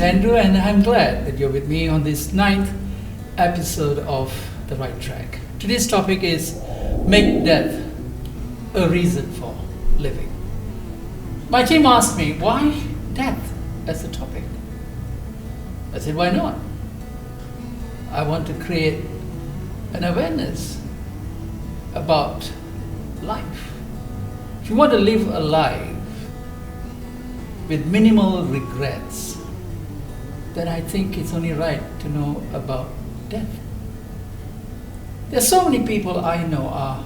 Andrew, and I'm glad that you're with me on this 9th episode of The Right Track. Today's topic is Make Death a Reason for Living. My team asked me, why death as a topic? I said, why not? I want to create an awareness about life. If you want to live a life with minimal regrets, then I think it's only right to know about death. There's so many people I know are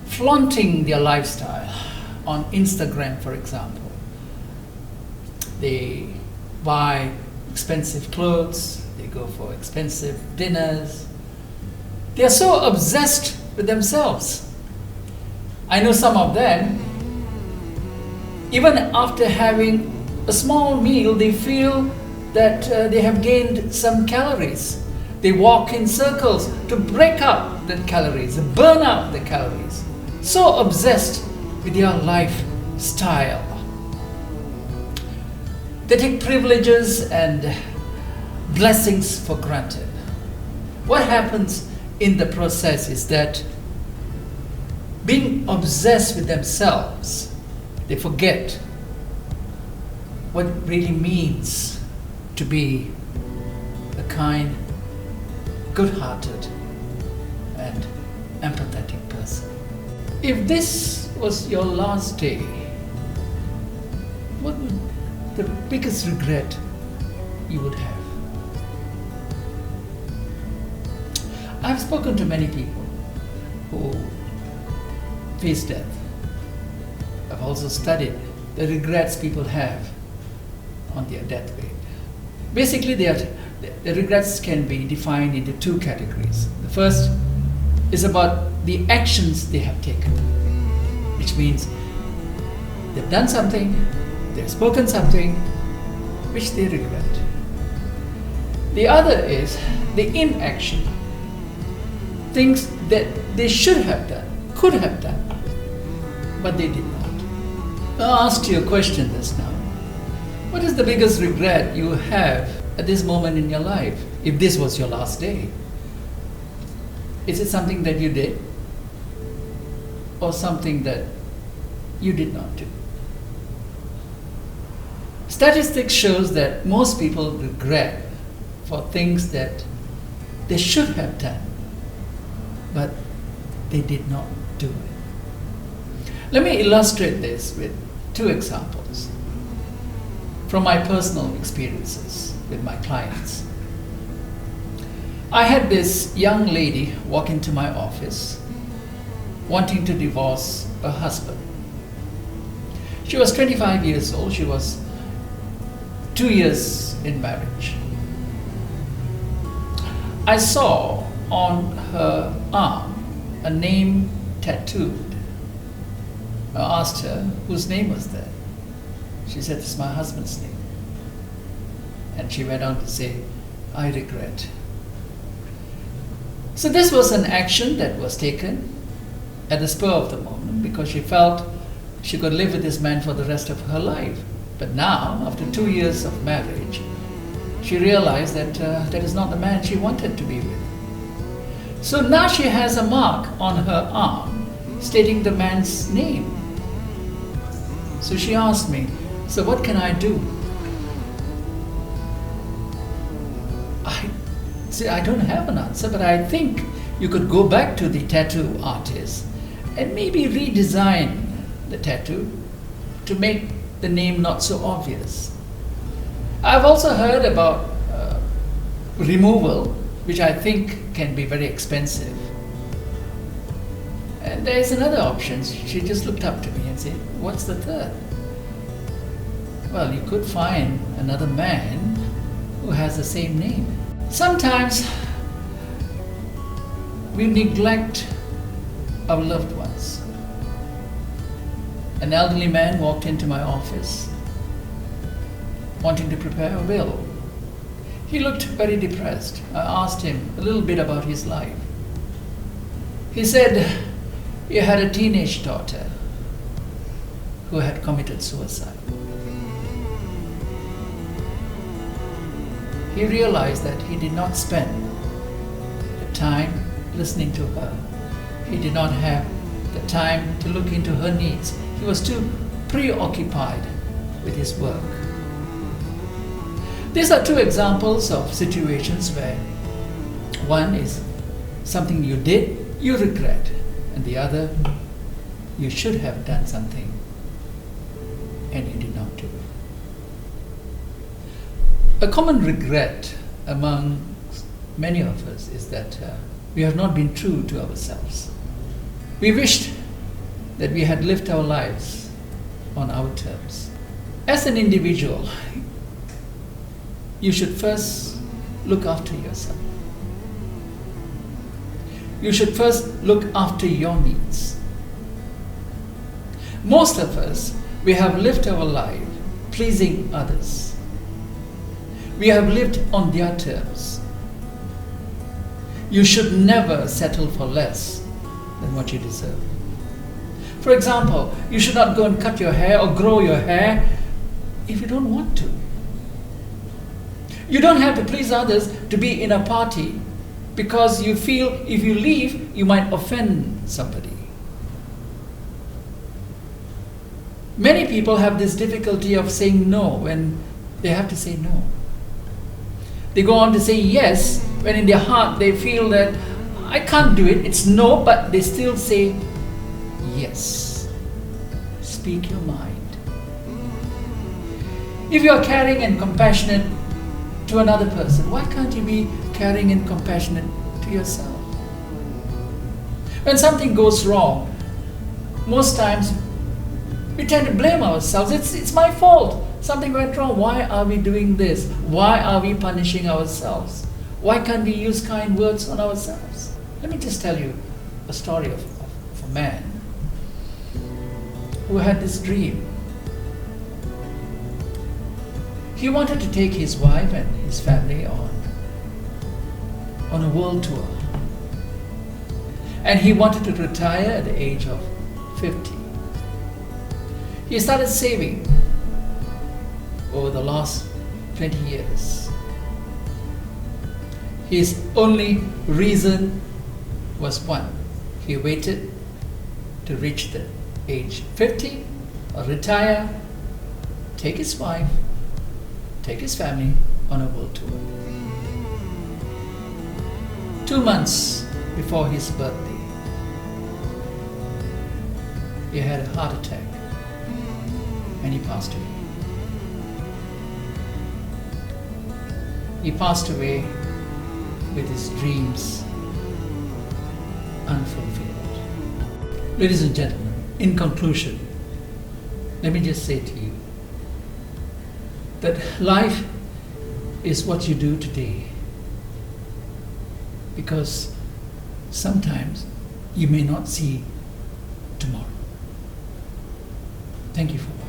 flaunting their lifestyle on Instagram, for example. They buy expensive clothes, they go for expensive dinners. They are so obsessed with themselves. I know some of them, even after having a small meal, they feel that they have gained some calories. They walk in circles to break up the calories, burn out the calories. So obsessed with their lifestyle. They take privileges and blessings for granted. What happens in the process is that being obsessed with themselves, they forget what it really means to be a kind, good-hearted, and empathetic person. If this was your last day, what would the biggest regret you would have? I've spoken to many people who face death. I've also studied the regrets people have on their deathbed. Basically, the regrets can be defined into two categories. The first is about the actions they have taken, which means they've done something, they've spoken something which they regret. The other is the inaction, things that they should have done, could have done, but they did not. I asked you a question just now. What is the biggest regret you have at this moment in your life, if this was your last day? Is it something that you did, or something that you did not do? Statistics shows that most people regret for things that they should have done, but they did not do it. Let me illustrate this with two examples from my personal experiences with my clients. I had this young lady walk into my office wanting to divorce her husband. She was 25 years old. She was 2 years in marriage. I saw on her arm a name tattooed. I asked her whose name was that. She said, it's my husband's name. And she went on to say, I regret. So this was an action that was taken at the spur of the moment because she felt she could live with this man for the rest of her life. But now, after 2 years of marriage, she realized that that is not the man she wanted to be with. So now she has a mark on her arm stating the man's name. So she asked me, so what can I do? I don't have an answer, but I think you could go back to the tattoo artist and maybe redesign the tattoo to make the name not so obvious. I've also heard about removal, which I think can be very expensive. And there's another option. She just looked up to me and said, what's the third? Well, you could find another man who has the same name. Sometimes we neglect our loved ones. An elderly man walked into my office wanting to prepare a will. He looked very depressed. I asked him a little bit about his life. He said he had a teenage daughter who had committed suicide. he realized that he did not spend the time listening to her. He did not have the time to look into her needs. He was too preoccupied with his work. These are two examples of situations where one is something you did, you regret, and the other, you should have done something and you did not do. A common regret among many of us is that we have not been true to ourselves. We wished that we had lived our lives on our terms. As an individual, you should first look after yourself. You should first look after your needs. Most of us, we have lived our life pleasing others. We have lived on their terms. You should never settle for less than what you deserve. For example, you should not go and cut your hair or grow your hair if you don't want to. You don't have to please others to be in a party because you feel if you leave, you might offend somebody. Many people have this difficulty of saying no when they have to say no. They go on to say yes when in their heart they feel that I can't do it, it's no, but they still say yes. Speak your mind. If you are caring and compassionate to another person, why can't you be caring and compassionate to yourself? When something goes wrong, most times we tend to blame ourselves. It's my fault. Something went wrong. Why are we doing this? Why are we punishing ourselves? Why can't we use kind words on ourselves? Let me just tell you a story of a man who had this dream. He wanted to take his wife and his family on a world tour. And he wanted to retire at the age of 50. He started saving over the last 20 years. His only reason was one. He waited to reach the age 50 or retire, take his wife, take his family on a world tour. 2 months before his birthday, he had a heart attack and he passed away. He passed away with his dreams unfulfilled. Ladies and gentlemen, in conclusion, let me just say to you that life is what you do today, because sometimes you may not see tomorrow. Thank you for watching.